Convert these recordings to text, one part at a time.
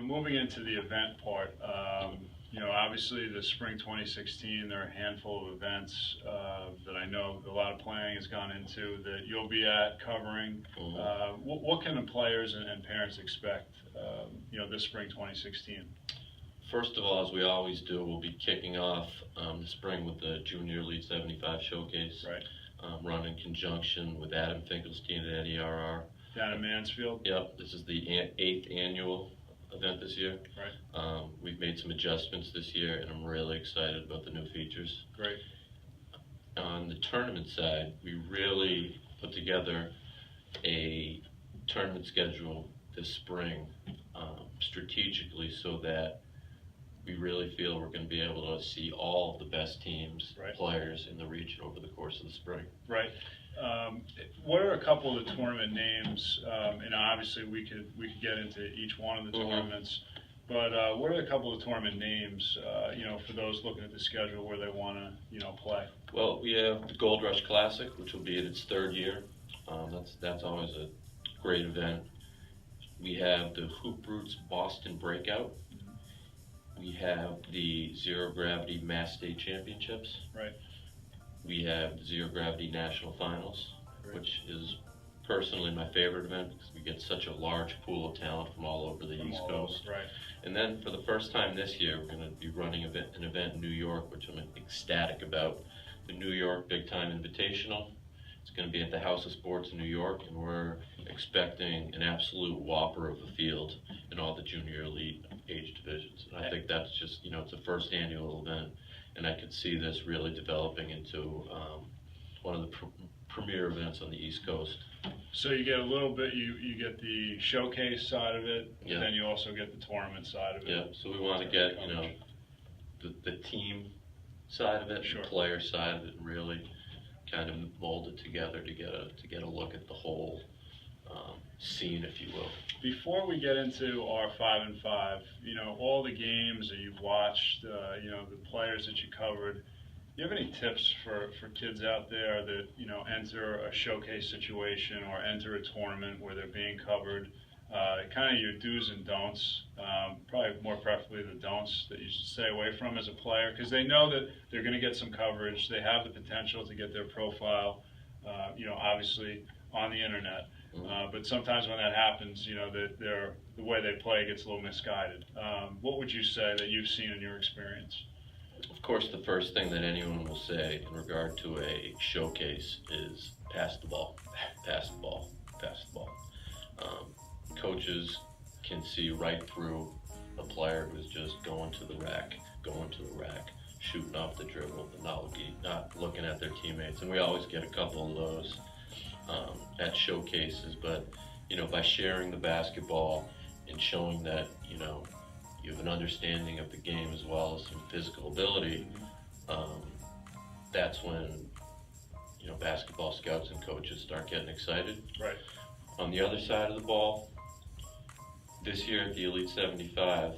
moving into the event part, obviously the spring 2016, there are a handful of events that I know a lot of planning has gone into that you'll be at covering. What can the players and parents expect, this spring 2016? First of all, as we always do, we'll be kicking off the spring with the Junior Elite 75 Showcase. Right. Run in conjunction with Adam Finkelstein at ERR. Down in Mansfield? Yep, this is the 8th annual event this year. Right. We've made some adjustments this year, and I'm really excited about the new features. Great. On the tournament side, we really put together a tournament schedule this spring strategically so that we really feel we're going to be able to see all of the best teams, right, players in the region over the course of the spring. Right. What are a couple of the tournament names? Obviously we could get into each one of the tournaments, but what are a couple of tournament names? For those looking at the schedule where they want to, play. Well, we have the Gold Rush Classic, which will be in its 3rd year. That's always a great event. We have the HoopRootz Boston Breakout. We have the Zero Gravity Mass State Championships. Right. We have the Zero Gravity National Finals, Great, which is personally my favorite event because we get such a large pool of talent from all over the East Coast. Right. And then for the first time this year, we're going to be running an event in New York, which I'm ecstatic about. The New York Big Time Invitational. It's going to be at the House of Sports in New York, and we're expecting an absolute whopper of a field in all the junior elite age divisions. And I think that's just, it's a first annual event, and I could see this really developing into one of the premier events on the East Coast. So you get a little bit, you get the showcase side of it, and then you also get the tournament side of it. Yeah, so we want to get, the team side of it, sure, the player side of it, and really kind of mold it together to get a look at the whole scene, if you will. Before we get into our 5 and 5, all the games that you've watched, the players that you covered, do you have any tips for kids out there that enter a showcase situation or enter a tournament where they're being covered? Kind of your do's and don'ts, probably more preferably the don'ts that you should stay away from as a player, because they know that they're going to get some coverage. They have the potential to get their profile, obviously on the internet. But sometimes when that happens, that the way they play gets a little misguided. What would you say that you've seen in your experience? Of course, the first thing that anyone will say in regard to a showcase is pass the ball, pass the ball, pass the ball. Coaches can see right through a player who's just going to the rack, shooting off the dribble, not looking at their teammates. And we always get a couple of those at showcases, but by sharing the basketball and showing that you have an understanding of the game as well as some physical ability, that's when basketball scouts and coaches start getting excited. Right. On the other side of the ball, this year at the Elite 75,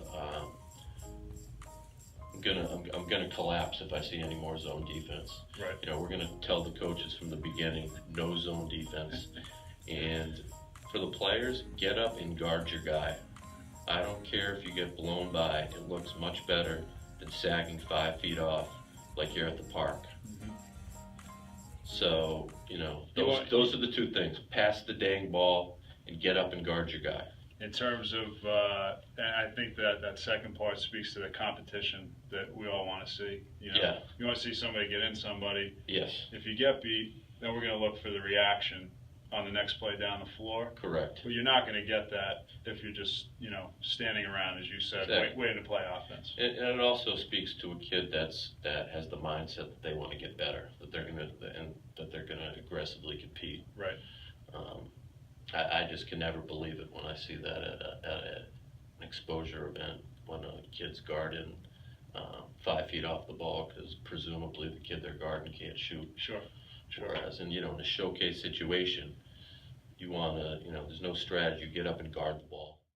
I'm gonna collapse if I see any more zone defense. Right. We're gonna tell the coaches from the beginning, no zone defense. And for the players, get up and guard your guy. I don't care if you get blown by. It looks much better than sagging 5 feet off like you're at the park. So, those are the two things. Pass the dang ball and get up and guard your guy. In terms of, and I think that second part speaks to the competition that we all want to see. You want to see somebody get in somebody. Yes. If you get beat, then we're going to look for the reaction on the next play down the floor. Correct. But you're not going to get that if you're just, standing around, as you said, exactly, waiting to play offense. And it also speaks to a kid that has the mindset that they want to get better, that they're going to aggressively compete. Right. I just can never believe it when I see that at an exposure event when a kid's guarding 5 feet off the ball because presumably the kid they're guarding can't shoot. Sure. Whereas in a showcase situation, you want to there's no strategy. You get up and guard the ball.